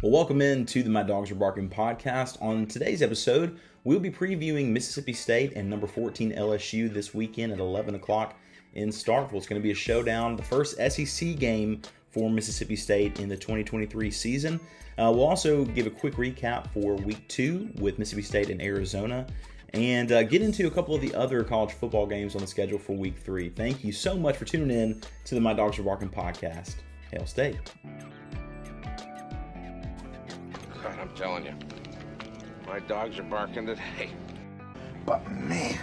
Well, welcome into the My Dogs Are Barking podcast. On today's episode, we'll be previewing Mississippi State and number 14 LSU this weekend at 11 o'clock in Starkville. It's going to be a showdown, the first SEC game for Mississippi State in the 2023 season. We'll also give a quick recap for week 2 with Mississippi State and Arizona, and get into a couple of the other college football games on the schedule for week 3. Thank you so much for tuning in to the My Dogs Are Barking podcast. Hail State. God, I'm telling you, my dogs are barking today. But man,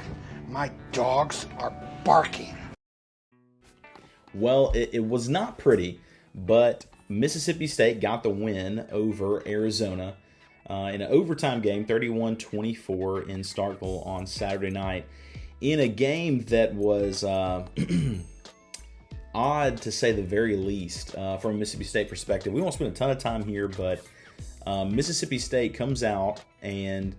my dogs are barking. Well, it was not pretty, but Mississippi State got the win over Arizona in an overtime game, 31-24 in Starkville on Saturday night, in a game that was odd to say the very least from a Mississippi State perspective. We won't spend a ton of time here, but Mississippi State comes out and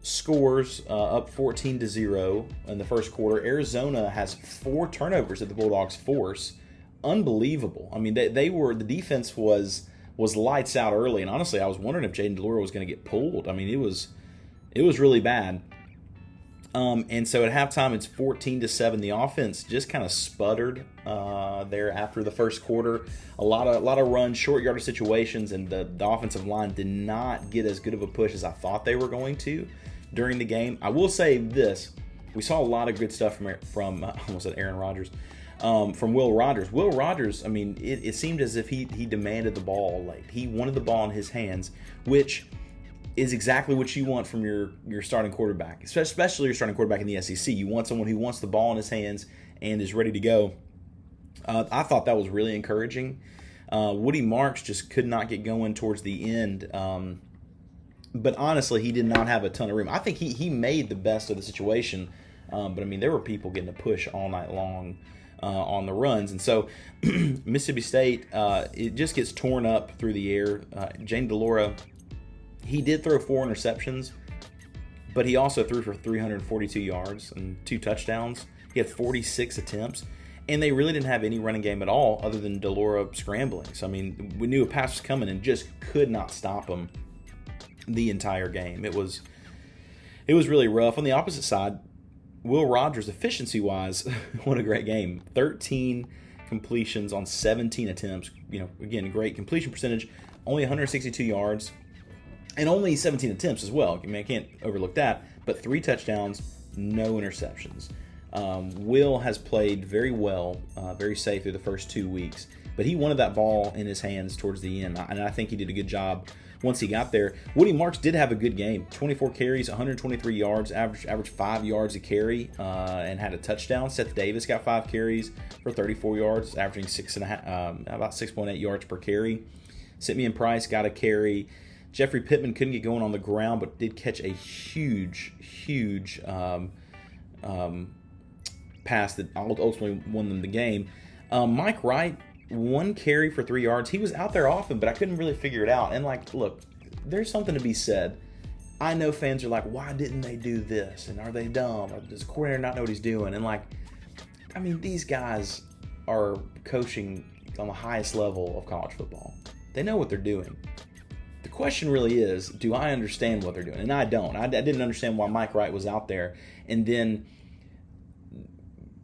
scores up 14-0 in the first quarter. Arizona has 4 turnovers that the Bulldogs force. Unbelievable. I mean, the defense was lights out early, and honestly, I was wondering if Jayden DeLauro was going to get pulled. I mean, it was really bad. And so at halftime, it's 14-7. The offense just kind of sputtered there after the first quarter. A lot of runs, short yardage situations, and the offensive line did not get as good of a push as I thought they were going to during the game. I will say this: we saw a lot of good stuff from I almost said Aaron Rodgers, from Will Rogers. Will Rogers, I mean, it seemed as if he demanded the ball late. He wanted the ball in his hands, which is exactly what you want from your starting quarterback, especially your starting quarterback in the SEC. You want someone who wants the ball in his hands and is ready to go. I thought that was really encouraging. Woody Marks just could not get going towards the end. But honestly, he did not have a ton of room. I think he made the best of the situation. But, I mean, there were people getting a push all night long on the runs. And so Mississippi State, it just gets torn up through the air. Jayden DeLauro, he did throw 4 interceptions, but he also threw for 342 yards and 2 touchdowns. He had 46 attempts, and they really didn't have any running game at all other than DeLauro scrambling. So, I mean, we knew a pass was coming and just could not stop him the entire game. It was really rough. On the opposite side, Will Rogers, efficiency-wise, what a great game. 13 completions on 17 attempts. You know, again, great completion percentage, only 162 yards. And only 17 attempts as well. I mean, I can't overlook that. But 3 touchdowns, no interceptions. Will has played very well, very safe through the first 2 weeks. But he wanted that ball in his hands towards the end. And I think he did a good job once he got there. Woody Marks did have a good game. 24 carries, 123 yards, average 5 yards a carry, and had a touchdown. Seth Davis got 5 carries for 34 yards, averaging about 6.8 yards per carry. Simeon Price got a carry. Jeffrey Pittman couldn't get going on the ground, but did catch a huge pass that ultimately won them the game. Mike Wright, 1 carry for 3 yards. He was out there often, but I couldn't really figure it out. And, look, there's something to be said. I know fans are like, why didn't they do this? And are they dumb? Or does the coordinator not know what he's doing? And, these guys are coaching on the highest level of college football. They know what they're doing. The question really is, do I understand what they're doing? And I don't. I didn't understand why Mike Wright was out there, and then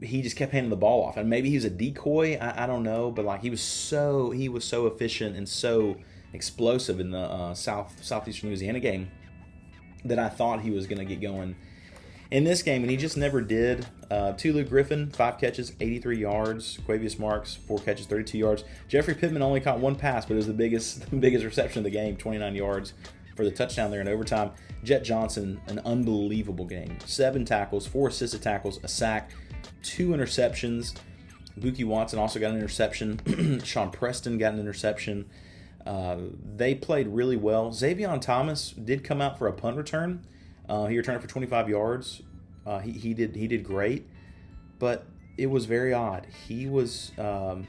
he just kept handing the ball off. And maybe he was a decoy. I don't know, but he was so efficient and so explosive in the southeastern Louisiana game that I thought he was going to get going in this game, and he just never did. Tulu Griffin, 5 catches, 83 yards. Quavius Marks, 4 catches, 32 yards. Jeffrey Pittman only caught 1 pass, but it was the biggest reception of the game, 29 yards for the touchdown there in overtime. Jet Johnson, an unbelievable game. 7 tackles, 4 assisted tackles, a sack, 2 interceptions. Buki Watson also got an interception. Sean Preston got an interception. They played really well. Xavion Thomas did come out for a punt return. He returned for 25 yards. He did great, but it was very odd. He was not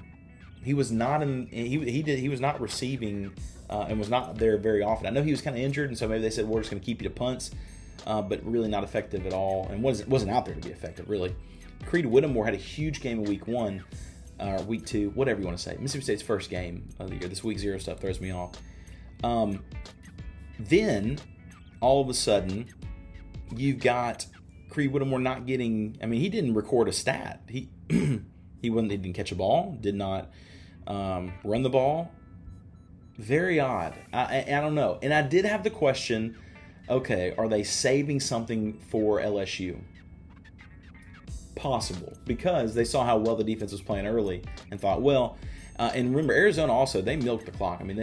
receiving and was not there very often. I know he was kind of injured, and so maybe they said we're just going to keep you to punts, but really not effective at all, and wasn't out there to be effective really. Creed Whittemore had a huge game in week 1. week 2, whatever you want to say. Mississippi State's first game of the year. This week 0 stuff throws me off. Then, all of a sudden, you've got Creed Whittemore not getting. I mean, he didn't record a stat. He didn't catch a ball. Did not run the ball. Very odd. I don't know. And I did have the question. Okay, are they saving something for LSU? Possible, because they saw how well the defense was playing early and thought, well, and remember, Arizona also, they milked the clock. I mean,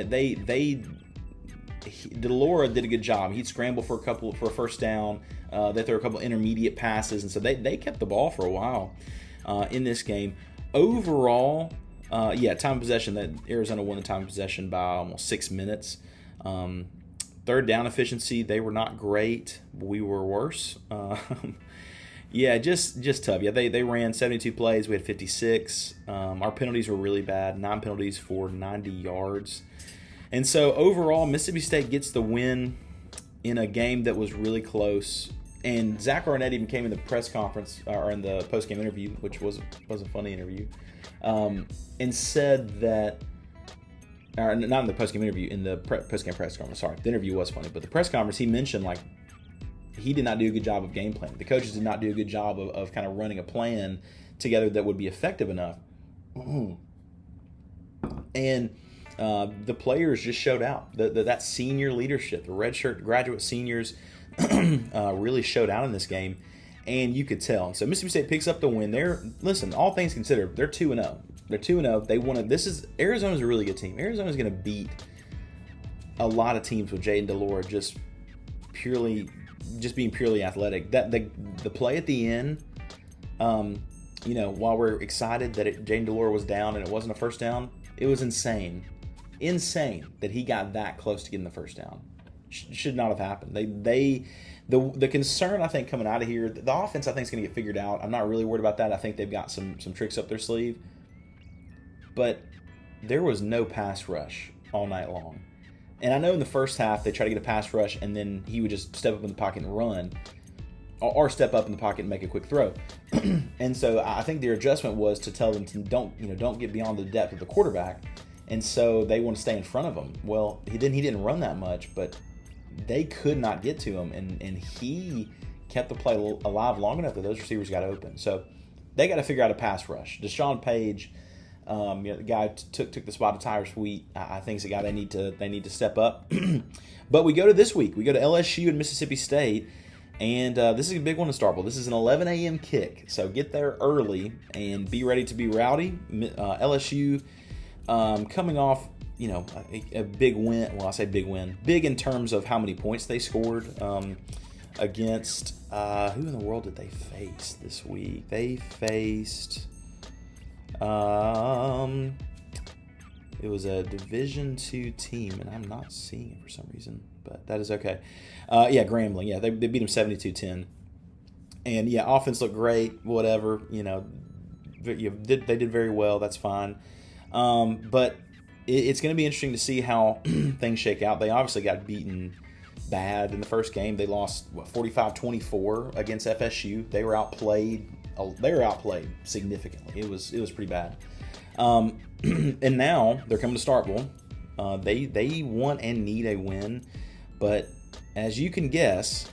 DeLora did a good job. He'd scramble for a first down. They threw a couple intermediate passes, and so they kept the ball for a while in this game. Overall, time of possession, that Arizona won the time of possession by almost 6 minutes. Third down efficiency, they were not great. We were worse. Just tough. Yeah, they ran 72 plays. We had 56. Our penalties were really bad. 9 penalties for 90 yards. And so overall, Mississippi State gets the win in a game that was really close. And Zach Arnett even came in the press conference, or in the post-game interview, which was a funny interview, and said that, or not in the post-game interview, in the post-game press conference. Sorry, the interview was funny, but the press conference, he mentioned, like, he did not do a good job of game planning. The coaches did not do a good job of kind of running a plan together that would be effective enough. And the players just showed out. That senior leadership, the redshirt graduate seniors really showed out in this game, and you could tell. So Mississippi State picks up the win. Listen, all things considered, they're 2-0. They're 2-0. They want to. Arizona's a really good team. Arizona's going to beat a lot of teams with Jaden DeLora just being purely athletic. That the play at the end, while we're excited that Jaden DeLora was down and it wasn't a first down, it was insane that he got that close to getting the first down. Should not have happened. The concern, I think, coming out of here, the offense, I think, is going to get figured out. I'm not really worried about that. I think they've got some tricks up their sleeve. But there was no pass rush all night long. And I know in the first half they tried to get a pass rush, and then he would just step up in the pocket and run, or step up in the pocket and make a quick throw. And so I think their adjustment was to tell them to don't get beyond the depth of the quarterback. And so they want to stay in front of him. Well, he didn't run that much, but they could not get to him, and he kept the play alive long enough that those receivers got open. So they got to figure out a pass rush. Deshaun Page, the guy took the spot of Tyrus Wheat. I think is a guy they need to step up. But we go to this week. We go to LSU and Mississippi State, and this is a big one to start with. This is an 11 a.m. kick, so get there early and be ready to be rowdy. LSU coming off, a big win. Well, I say big win. Big in terms of how many points they scored against who in the world did they face this week? They faced it was a Division II team, and I'm not seeing it for some reason, but that is okay. Grambling. Yeah, they beat them 72-10. And yeah, offense looked great. Whatever, they did very well. That's fine. But it's going to be interesting to see how things shake out. They obviously got beaten bad in the first game. They lost 45-24 against FSU. They were outplayed. They were outplayed significantly. It was pretty bad. And now they're coming to Starkville. They want and need a win, but as you can guess,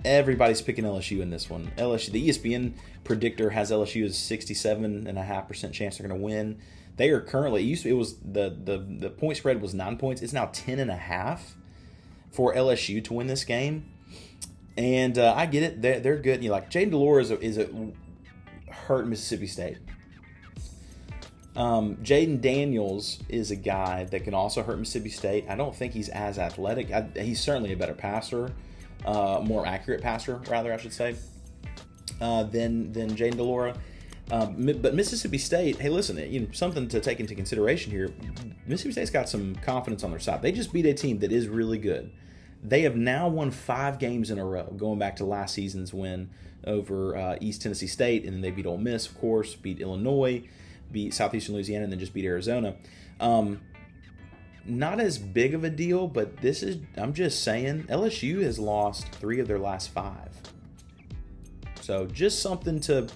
everybody's picking LSU in this one. LSU, the ESPN predictor has LSU as 67.5% chance they're going to win. They are currently, it was the point spread was 9 points. It's now 10.5 for LSU to win this game. And I get it. They're good. Jaden DeLora is a hurt Mississippi State. Jaden Daniels is a guy that can also hurt Mississippi State. I don't think he's as athletic. He's certainly a better passer, more accurate passer, rather, I should say, than Jaden DeLora. But Mississippi State, hey, listen, something to take into consideration here. Mississippi State's got some confidence on their side. They just beat a team that is really good. They have now won 5 games in a row, going back to last season's win over East Tennessee State, and then they beat Ole Miss, of course, beat Illinois, beat Southeastern Louisiana, and then just beat Arizona. Not as big of a deal, but I'm just saying, LSU has lost 3 of their last 5. So just something to,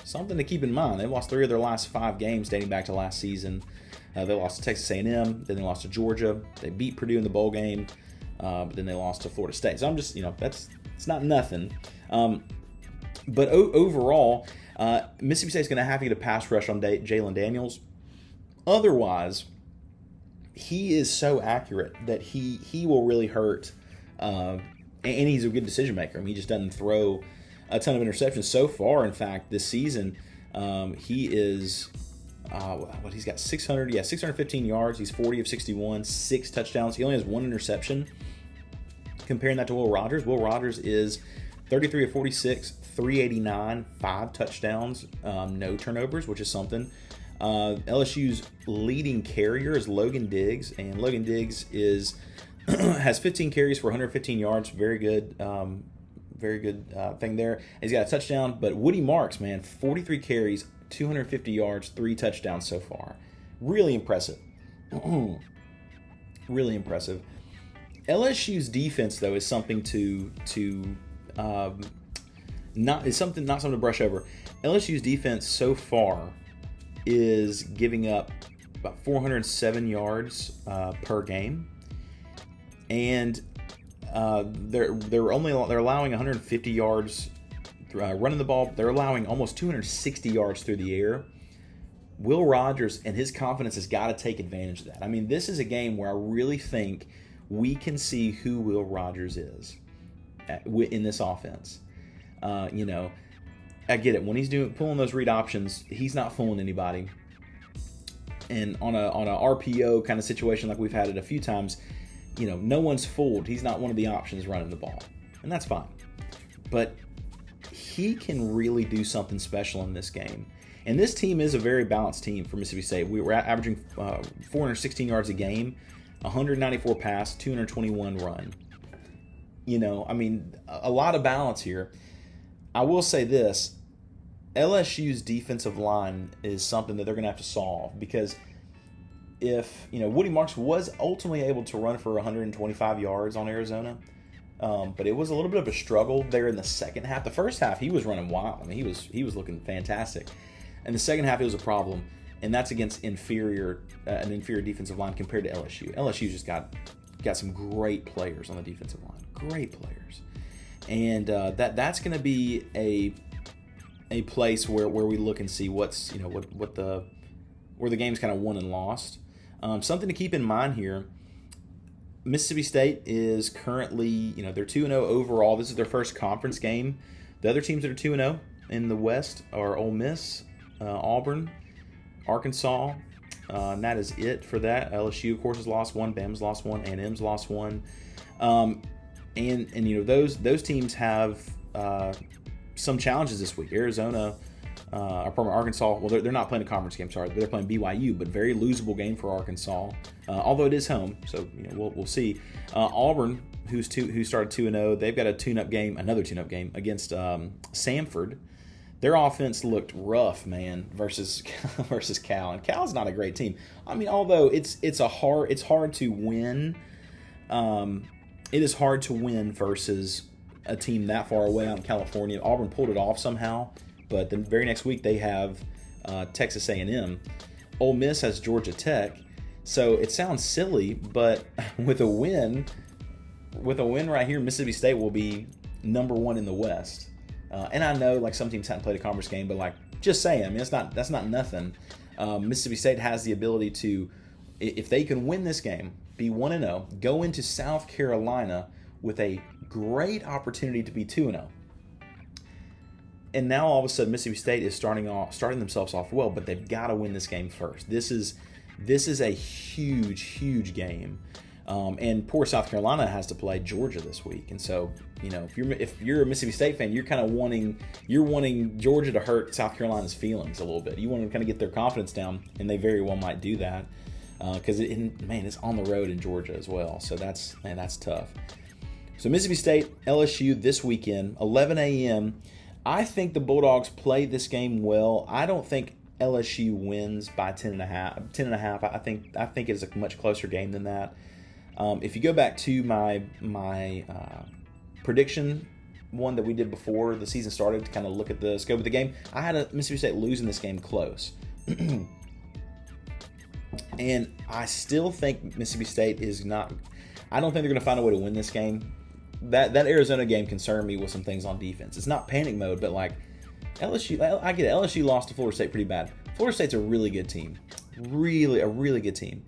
something to keep in mind. They lost 3 of their last 5 games dating back to last season. They lost to Texas A&M, then they lost to Georgia. They beat Purdue in the bowl game, but then they lost to Florida State. So I'm just, it's not nothing. But overall, Mississippi State's going to have to get a pass rush on Jalen Daniels. Otherwise, he is so accurate that he will really hurt, and he's a good decision maker. I mean, he just doesn't throw a ton of interceptions. So far, in fact, this season, he is, he's got 615 yards. He's 40 of 61, 6 touchdowns. He only has 1 interception. Comparing that to Will Rogers, Will Rogers is 33 of 46, 389, 5 touchdowns, no turnovers, which is something. LSU's leading carrier is Logan Diggs, and Logan Diggs has 15 carries for 115 yards. Very good thing there. He's got a touchdown, but Woody Marks, man, 43 carries, 250 yards, 3 touchdowns so far. Really impressive. Really impressive. LSU's defense, though, is something not something to brush over. LSU's defense so far is giving up about 407 yards per game, and they're allowing 150 yards running the ball. They're allowing almost 260 yards through the air. Will Rogers and his confidence has got to take advantage of that. I mean, this is a game where I really think we can see who Will Rogers is in this offense. I get it. When he's pulling those read options, he's not fooling anybody. And on a RPO kind of situation like we've had it a few times, no one's fooled. He's not one of the options running the ball, and that's fine. But he can really do something special in this game. And this team is a very balanced team for Mississippi State. We were averaging 416 yards a game, 194 pass, 221 run. A lot of balance here. I will say this, LSU's defensive line is something that they're going to have to solve, because if, Woody Marks was ultimately able to run for 125 yards on Arizona, but it was a little bit of a struggle there in the second half. The first half, he was running wild. I mean, he was looking fantastic. In the second half, it was a problem, and that's against an inferior defensive line compared to LSU. LSU's just got some great players on the defensive line, great players. And that's going to be a place where we look and see where the game's kind of won and lost. Something to keep in mind here: Mississippi State is currently, they're 2-0 overall. This is their first conference game. The other teams that are 2-0 in the West are Ole Miss, Auburn, Arkansas, and that is it for that. LSU, of course, has lost 1. Bama's lost 1. A&M's lost 1. And those teams have some challenges this week. Arizona, Arkansas. Well, they're not playing a conference game. Sorry, they're playing BYU, but very losable game for Arkansas. Although it is home, so we'll see. Auburn, who started 2-0, they've got another tune-up game against Samford. Their offense looked rough, man, versus Cal, and Cal's not a great team. I mean, although it's hard to win. It is hard to win versus a team that far away out in California. Auburn pulled it off somehow, but the very next week they have Texas A&M. Ole Miss has Georgia Tech. So it sounds silly, but with a win right here, Mississippi State will be number 1 in the West. And I know, like, some teams haven't played a conference game, but, like, just saying, I mean, that's not nothing. Mississippi State has the ability to, if they can win this game, be 1-0, go into South Carolina with a great opportunity to be 2-0. And now all of a sudden Mississippi State is starting themselves off well, but they've got to win this game first. This is a huge game. And poor South Carolina has to play Georgia this week, and so if you're a Mississippi State fan, you're kind of wanting Georgia to hurt South Carolina's feelings a little bit. You want to kind of get their confidence down, and they very well might do that because it's on the road in Georgia as well. So that's tough. So Mississippi State, LSU this weekend, 11 a.m. I think the Bulldogs play this game well. I don't think LSU wins by 10.5. I think it's a much closer game than that. If you go back to my prediction one that we did before the season started to kind of look at the scope of the game. I had Mississippi State losing this game close. And I still think Mississippi State is not – I don't think they're going to find a way to win this game. That Arizona game concerned me with some things on defense. It's not panic mode, but like LSU – I get it. LSU lost to Florida State pretty bad. Florida State's a really good team. Really, a really good team.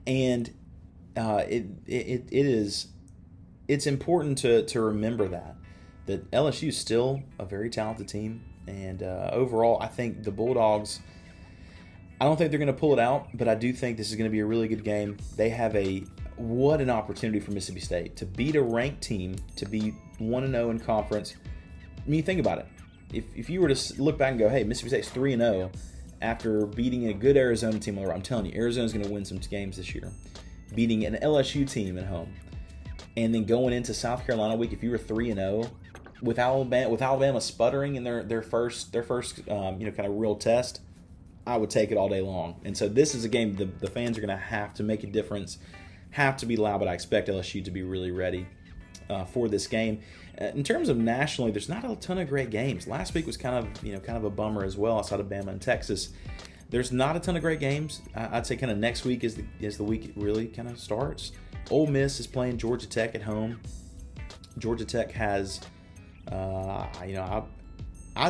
And it's important to remember that LSU is still a very talented team. And overall, I think the Bulldogs – I don't think they're going to pull it out, but I do think this is going to be a really good game. They have what an opportunity for Mississippi State to beat a ranked team, to be 1-0 in conference. I mean, think about it. If you were to look back and go, hey, Mississippi State's 3-0 after beating a good Arizona team on the road. I'm telling you, Arizona's going to win some games this year. Beating an LSU team at home. And then going into South Carolina week, if you were 3-0, with Alabama sputtering in their first kind of real test, I would take it all day long. And so this is a game the fans are going to have to make a difference, have to be loud, but I expect LSU to be really ready for this game. In terms of nationally, there's not a ton of great games. Last week was kind of a bummer as well outside of Bama and Texas. There's not a ton of great games. I'd say kind of next week is the week it really kind of starts. Ole Miss is playing Georgia Tech at home. Georgia Tech has, I'd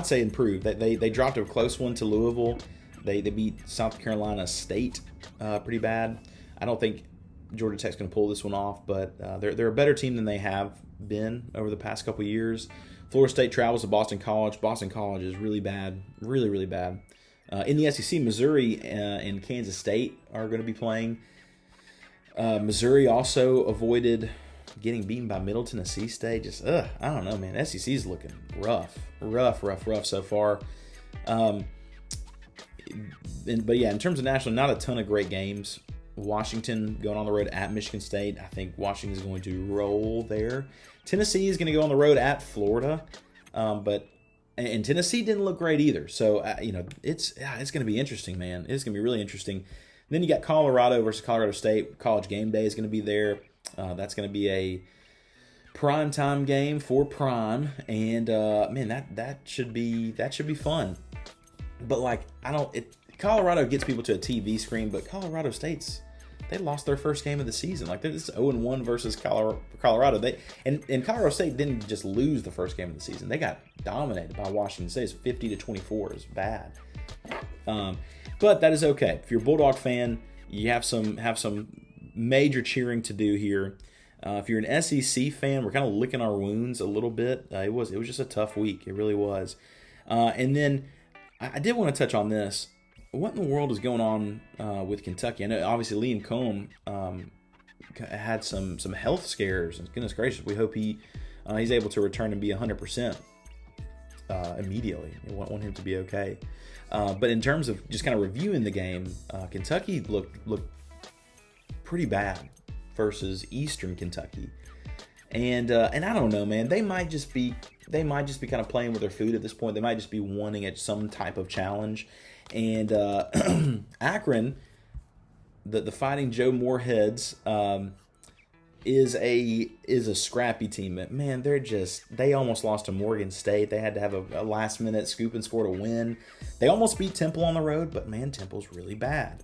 say improved. They dropped a close one to Louisville. They beat South Carolina State pretty bad. I don't think Georgia Tech's going to pull this one off, but they're a better team than they have been over the past couple of years. Florida State travels to Boston College. Boston College is really bad, really, really bad. In the SEC, Missouri and Kansas State are going to be playing. Missouri also avoided getting beaten by Middle Tennessee State. I don't know, man. SEC is looking rough so far. But yeah, in terms of national, not a ton of great games. Washington going on the road at Michigan State. I think Washington is going to roll there. Tennessee is going to go on the road at Florida, and Tennessee didn't look great either. So it's going to be interesting, man. It's going to be really interesting. Then you got Colorado versus Colorado State. College game day is going to be there. That's going to be a prime time game for Prime, and man, that should be fun. But Colorado gets people to a TV screen, but Colorado State's they lost their first game of the season. Like, this is 0-1 versus Colorado. And Colorado State didn't just lose the first game of the season. They got dominated by Washington State. It's 50-24. It's bad. But that is okay. If you're a Bulldog fan, you have some major cheering to do here. If you're an SEC fan, we're kind of licking our wounds a little bit. It was just a tough week. It really was. And then I did want to touch on this. What in the world is going on with Kentucky? I know obviously Liam Combs had some health scares. Goodness gracious, we hope he's able to return and be 100% immediately. I want him to be okay. But in terms of just kind of reviewing the game, Kentucky looked pretty bad versus Eastern Kentucky, and I don't know, man. They might just be kind of playing with their food at this point. They might just be wanting some type of challenge. And Akron, the Fighting Joe Moorheads, is a scrappy team. But man, they almost lost to Morgan State. They had to have a last minute scoop and score to win. They almost beat Temple on the road, but man, Temple's really bad.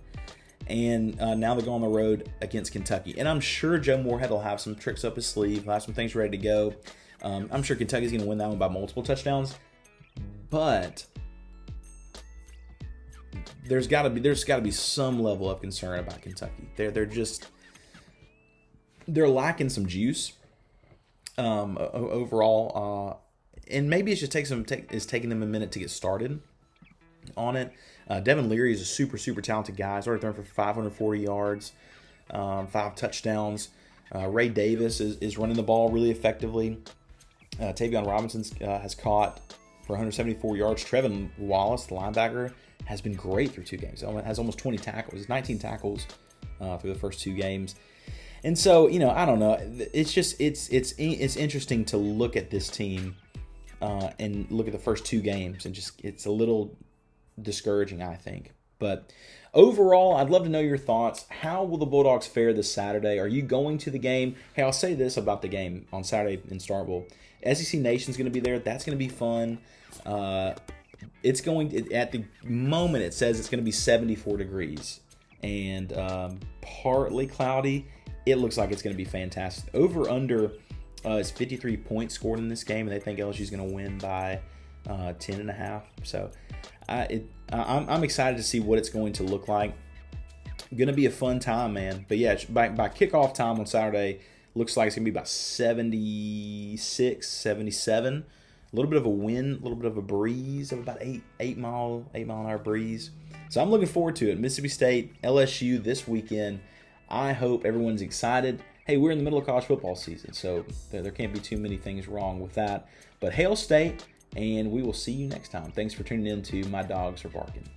And now they go on the road against Kentucky. And I'm sure Joe Moorhead will have some tricks up his sleeve, have some things ready to go. I'm sure Kentucky's going to win that one by multiple touchdowns. But there's got to be some level of concern about Kentucky. They're lacking some juice overall, and maybe it's just taking them a minute to get started on it. Devin Leary is a super super-talented guy. He's already thrown for 540 yards, 5 touchdowns. Ray Davis is running the ball really effectively. Tavion Robinson has caught for 174 yards. Trevin Wallace, the linebacker, has been great through 2 games. Has almost 20 tackles. He's 19 tackles through the first 2 games. And so, I don't know. It's just it's interesting to look at this team and look at the first 2 games, and just it's a little discouraging, I think. But overall, I'd love to know your thoughts. How will the Bulldogs fare this Saturday? Are you going to the game? Hey, I'll say this about the game on Saturday in Starkville. SEC Nation's going to be there. That's going to be fun. It's going at the moment it says it's going to be 74 degrees and partly cloudy. It looks like it's going to be fantastic. Over under is 53 points scored in this game, and they think LSU is going to win by 10.5. So I'm excited to see what it's going to look like. Going to be a fun time, man. But yeah, by kickoff time on Saturday, looks like it's going to be about 76, 77. A little bit of a wind, a little bit of a breeze of about 8 mile an hour breeze. So I'm looking forward to it. Mississippi State, LSU this weekend. I hope everyone's excited. Hey, we're in the middle of college football season, so there can't be too many things wrong with that. But Hail State, and we will see you next time. Thanks for tuning in to My Dogs Are Barking.